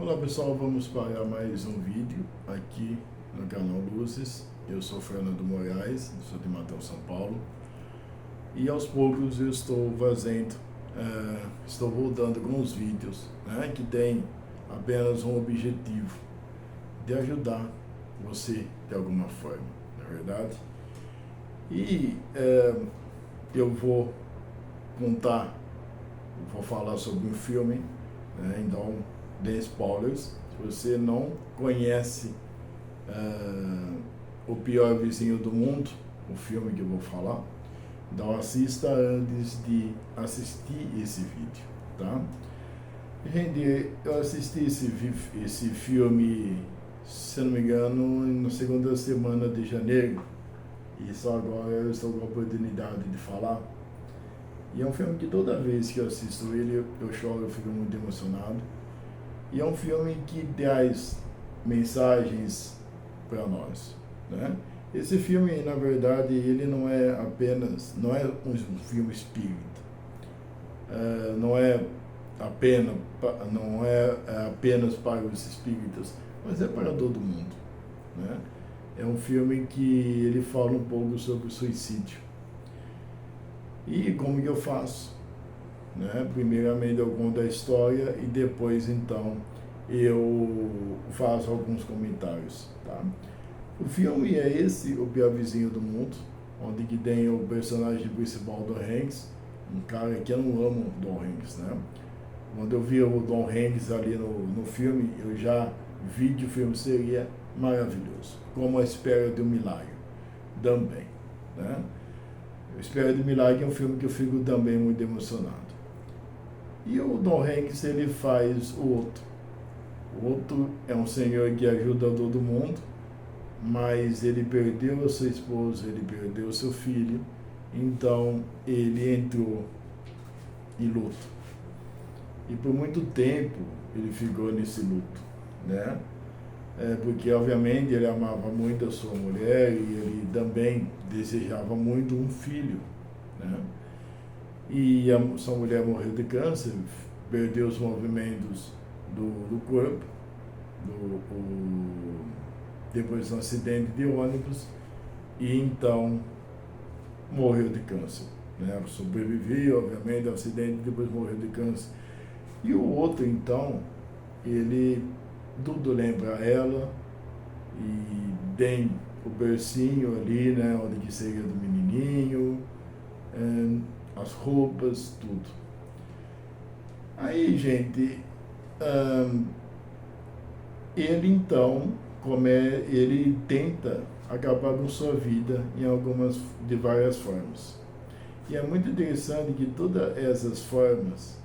Olá pessoal, vamos para mais um vídeo aqui no canal Luzes. Eu sou Fernando Moraes, sou de Matão, São Paulo. E aos poucos eu estou estou voltando com os vídeos, né, que tem apenas um objetivo, de ajudar você de alguma forma, não é verdade? E eu vou falar sobre um filme, né, então de spoilers. Se você não conhece O Pior Vizinho do Mundo, o filme que eu vou falar, então assista antes de assistir esse vídeo, tá? Gente, eu assisti esse filme, se não me engano, na segunda semana de janeiro, e só agora eu estou com a oportunidade de falar. E é um filme que toda vez que eu assisto ele, eu choro, eu fico muito emocionado. E é um filme que traz mensagens para nós, né? Esse filme, na verdade, ele não é um filme espírita, não é apenas para os espíritas, mas é para todo mundo, né? É um filme que ele fala um pouco sobre o suicídio e como que eu faço, né? Primeiramente eu conto a história e depois então eu faço alguns comentários, tá? O filme é esse, O Pior Vizinho do Mundo, onde que tem o personagem principal do Hanks, um cara que eu não amo o Tom Hanks, né? Quando eu vi o Tom Hanks ali no filme, eu já vi que o filme seria maravilhoso, como A Espera de um Milagre, também, né? A Espera de um Milagre é um filme que eu fico também muito emocionado. E o Tom Hanks, ele faz o outro. O outro é um senhor que ajuda todo mundo, mas ele perdeu a sua esposa, ele perdeu o seu filho, então ele entrou em luto. E por muito tempo ele ficou nesse luto, né? Porque obviamente ele amava muito a sua mulher e ele também desejava muito um filho, né? E a sua mulher morreu de câncer, perdeu os movimentos do corpo, depois de um acidente de ônibus, e então morreu de câncer, né? Sobreviveu, obviamente, ao acidente, depois morreu de câncer. E o outro, então, ele tudo lembra ela, e tem o bercinho ali, né, onde que seria do menininho, as roupas, tudo. Aí, gente, ele então ele tenta acabar com sua vida de várias formas. E é muito interessante que todas essas formas,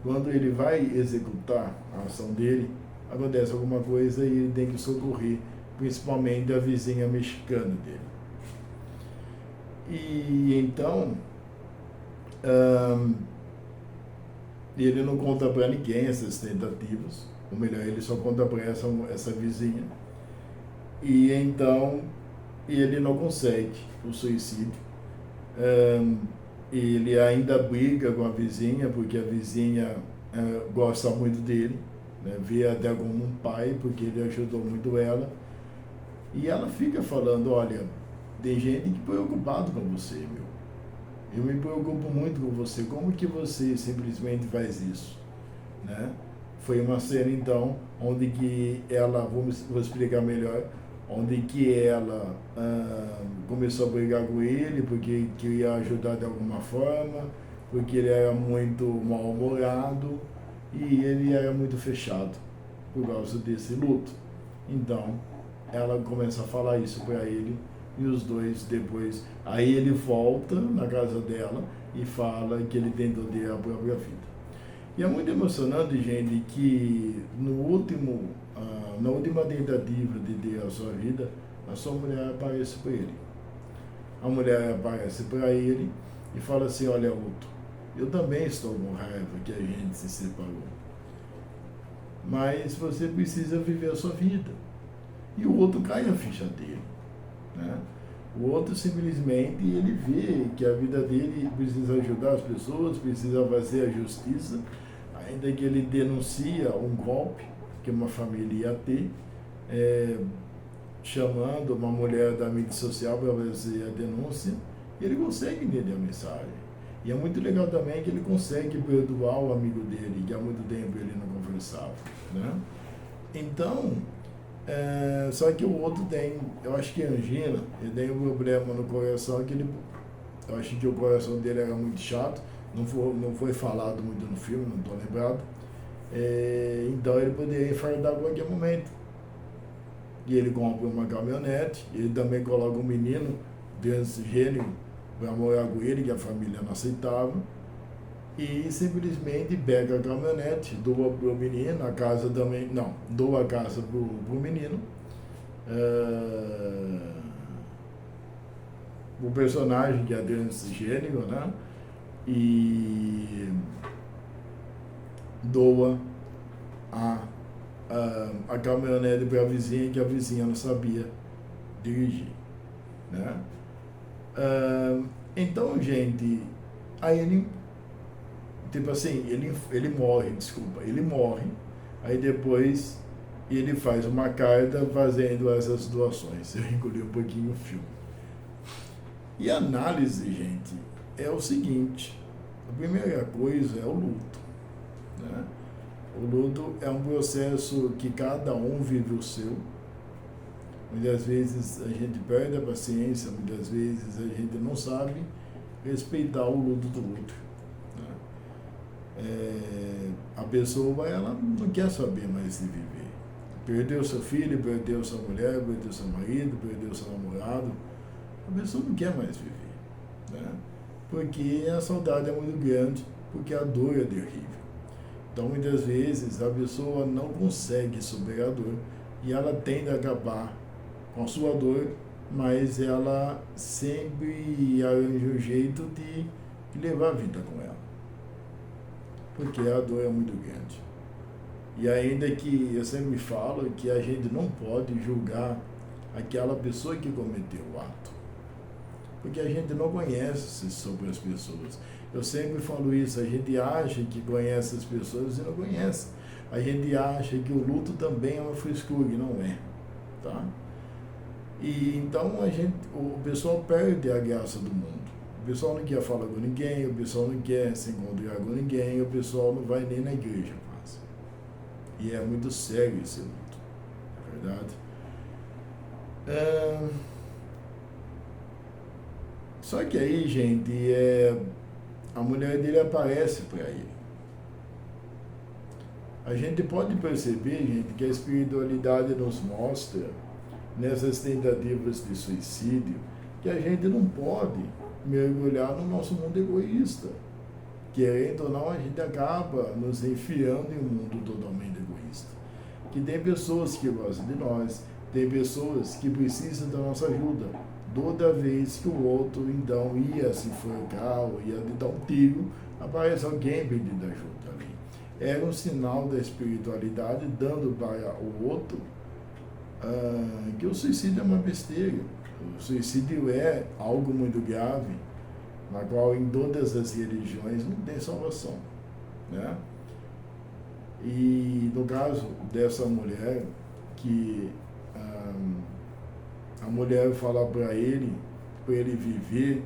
quando ele vai executar a ação dele, acontece alguma coisa e ele tem que socorrer, principalmente a vizinha mexicana dele. E então ele não conta para ninguém essas tentativas, ou melhor, ele só conta para essa vizinha. E então ele não consegue o suicídio. Ele ainda briga com a vizinha, porque a vizinha gosta muito dele, né? Vê até como um pai, porque ele ajudou muito ela. E ela fica falando, olha, tem gente que é preocupado com você, meu. Eu me preocupo muito com você, como que você simplesmente faz isso, né? Foi uma cena, então, onde que ela, vou explicar melhor, onde que ela começou a brigar com ele, porque queria ajudar de alguma forma, porque ele era muito mal-humorado e ele era muito fechado por causa desse luto. Então, ela começa a falar isso para ele, e os dois depois, aí ele volta na casa dela e fala que ele tentou ter a própria vida. E é muito emocionante, gente, que na última tentativa de ter a sua vida, a sua mulher aparece para ele. A mulher aparece para ele e fala assim, olha, Outro, eu também estou com raiva que a gente se separou, mas você precisa viver a sua vida. E o outro cai na ficha dele, né? O outro simplesmente ele vê que a vida dele precisa ajudar as pessoas, precisa fazer a justiça, ainda que ele denuncia um golpe, que uma família ia ter, chamando uma mulher da mídia social para fazer a denúncia, e ele consegue entender a mensagem. E é muito legal também que ele consegue perdoar o amigo dele, que há muito tempo ele não conversava, né? Então, só que o outro tem, eu acho que angina, ele tem um problema no coração, que eu acho que o coração dele era muito chato, não foi falado muito no filme, não estou lembrado. Então ele poderia infartar a qualquer momento. E ele compra uma caminhonete, ele também coloca um menino transgênero para morar com ele, que a família não aceitava, e simplesmente pega a caminhonete, doa para o menino, a casa também, não, doa a casa para o menino, o personagem que é transgênero, né? E doa a caminhonete para a vizinha, que a vizinha não sabia dirigir, né? Então, gente, aí ele, tipo assim, ele morre, aí depois ele faz uma carta fazendo essas doações. Eu engoli um pouquinho o filme. E a análise, gente, é o seguinte: a primeira coisa é o luto, né? O luto é um processo que cada um vive o seu. Muitas vezes a gente perde a paciência, muitas vezes a gente não sabe respeitar o luto do outro, né? A pessoa, ela não quer saber mais de viver. Perdeu seu filho, perdeu sua mulher, perdeu seu marido, perdeu seu namorado. A pessoa não quer mais viver, né? Porque a saudade é muito grande, porque a dor é terrível. Então, muitas vezes, a pessoa não consegue superar a dor e ela tende a acabar com a sua dor, mas ela sempre arranja um jeito de levar a vida com ela, porque a dor é muito grande. E ainda que eu sempre falo que a gente não pode julgar aquela pessoa que cometeu o ato, porque a gente não conhece sobre as pessoas. Eu sempre falo isso, a gente acha que conhece as pessoas e não conhece. A gente acha que o luto também é uma frescura, e não é, tá? E então o pessoal perde a graça do mundo. O pessoal não quer falar com ninguém, o pessoal não quer se encontrar com ninguém, o pessoal não vai nem na igreja quase. E é muito sério esse luto, é verdade? Só que aí, gente, a mulher dele aparece para ele. A gente pode perceber, gente, que a espiritualidade nos mostra, nessas tentativas de suicídio, que a gente não pode mergulhar no nosso mundo egoísta. Querendo ou não, a gente acaba nos enfiando em um mundo totalmente egoísta. Que tem pessoas que gostam de nós, tem pessoas que precisam da nossa ajuda. Toda vez que o outro, então, ia se enforcar ou ia dar um tiro, aparece alguém pedindo ajuda ali. Era um sinal da espiritualidade dando para o outro que o suicídio é uma besteira. O suicídio é algo muito grave, na qual em todas as religiões não tem salvação, né? E no caso dessa mulher, que a mulher fala para ele viver,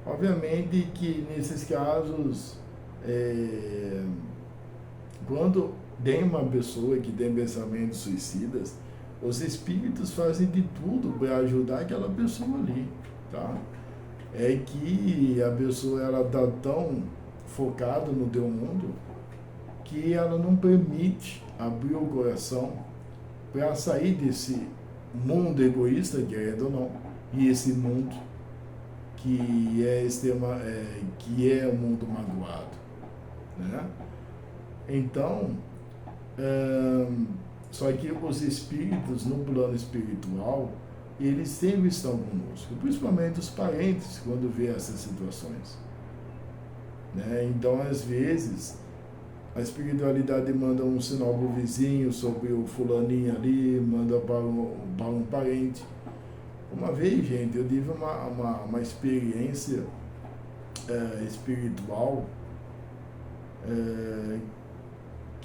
obviamente que nesses casos, quando tem uma pessoa que tem pensamentos suicidas, os espíritos fazem de tudo para ajudar aquela pessoa ali, tá? É que a pessoa, ela está tão focada no teu mundo que ela não permite abrir o coração para sair desse mundo egoísta, querendo ou não, e esse mundo que é o mundo magoado, né? Então, só que os espíritos, no plano espiritual, eles sempre estão conosco, principalmente os parentes, quando vê essas situações, né? Então, às vezes, a espiritualidade manda um sinal para o vizinho sobre o fulaninho ali, manda para um parente. Uma vez, gente, eu tive uma experiência espiritual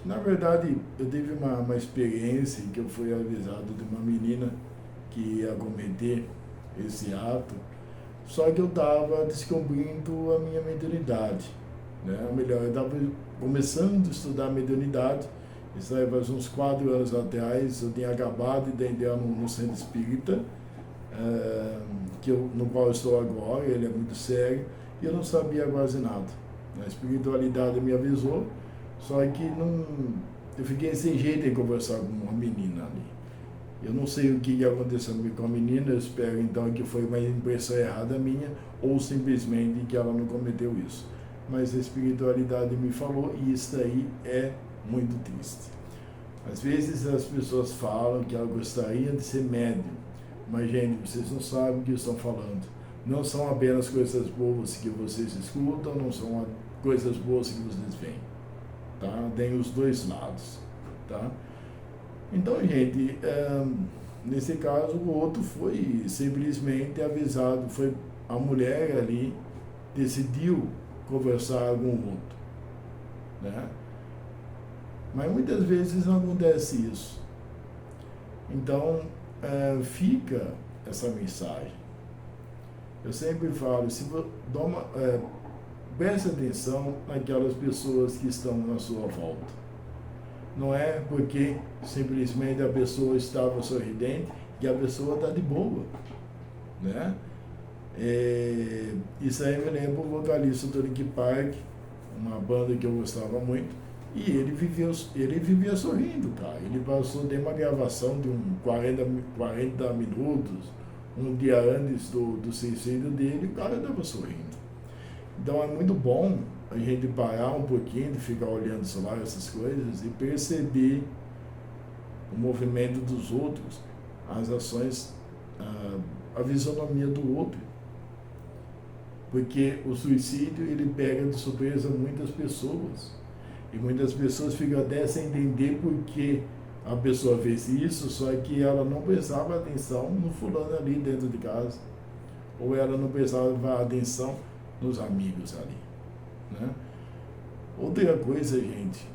Na verdade, eu tive uma experiência em que eu fui avisado de uma menina que ia cometer esse ato, só que eu estava descobrindo a minha mediunidade, né? Ou melhor, eu estava começando a estudar mediunidade. Isso aí faz uns 4 anos atrás. Eu tinha acabado de entrar no centro espírita, no qual eu estou agora. Ele é muito sério e eu não sabia quase nada. A espiritualidade me avisou, só que não, eu fiquei sem jeito em conversar com uma menina ali. Eu não sei o que aconteceu com a menina. Eu espero então que foi uma impressão errada minha, ou simplesmente que ela não cometeu isso. Mas a espiritualidade me falou, e isso aí é muito triste. Às vezes as pessoas falam que elas gostariam de ser médium, mas, gente, vocês não sabem o que estão falando. Não são apenas coisas boas que vocês escutam, não são coisas boas que vocês veem, tá? Tem os dois lados, tá? Então, gente, nesse caso, o outro foi simplesmente avisado. Foi a mulher ali decidiu conversar com o outro, né? Mas muitas vezes não acontece isso. Então, fica essa mensagem. Eu sempre falo, preste atenção naquelas pessoas que estão na sua volta. Não é porque simplesmente a pessoa estava sorridente que a pessoa está de boa, né? Isso aí me lembra o vocalista do Linkin Park, uma banda que eu gostava muito, e ele vivia sorrindo, cara. Ele passou de uma gravação de 40 minutos, um dia antes do suicídio dele, o cara estava sorrindo. Então é muito bom a gente parar um pouquinho de ficar olhando o celular, essas coisas, e perceber o movimento dos outros, as ações, a fisionomia do outro. Porque o suicídio, ele pega de surpresa muitas pessoas. E muitas pessoas ficam até sem entender por que a pessoa fez isso, só que ela não prestava atenção no fulano ali dentro de casa. Ou ela não prestava atenção nos amigos ali, né? Outra coisa, gente,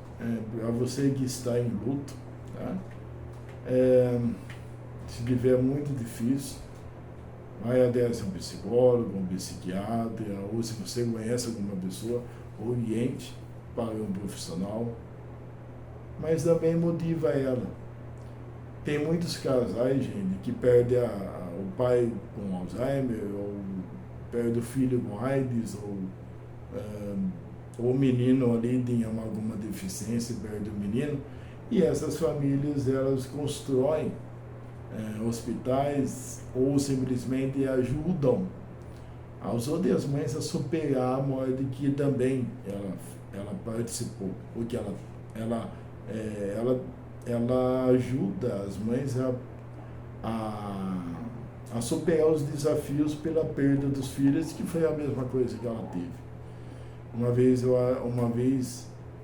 para você que está em luto, tá? Se tiver muito difícil, vai até um psicólogo, um psiquiatra, ou se você conhece alguma pessoa, oriente para um profissional, mas também motiva ela. Tem muitos casais, gente, que perdem o pai com Alzheimer, ou perde o filho com AIDS, ou o menino ali tem alguma deficiência, perde o menino, e essas famílias, elas constroem hospitais, ou simplesmente ajudam as outras mães a superar a morte que também ela participou, porque ela ajuda as mães a superar os desafios pela perda dos filhos, que foi a mesma coisa que ela teve. Uma vez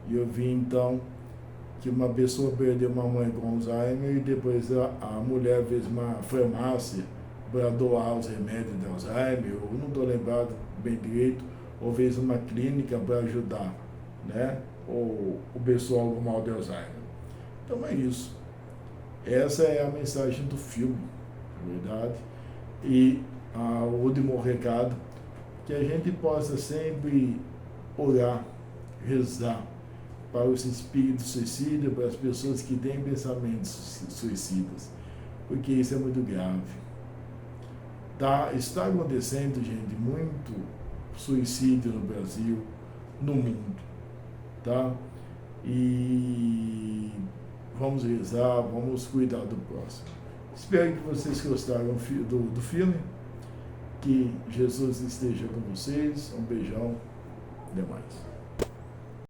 eu vi então que uma pessoa perdeu uma mãe com Alzheimer, e depois a mulher fez uma farmácia para doar os remédios de Alzheimer, ou não estou lembrado bem direito, ou fez uma clínica para ajudar, né, o pessoal com mal de Alzheimer. Então é isso. Essa é a mensagem do filme, na verdade. E o último recado, que a gente possa sempre orar, rezar para os espíritos suicidas, para as pessoas que têm pensamentos suicidas, porque isso é muito grave. Está acontecendo, gente, muito suicídio no Brasil, no mundo, tá? E vamos rezar, vamos cuidar do próximo. Espero que vocês gostaram do filme, que Jesus esteja com vocês. Um beijão, até mais.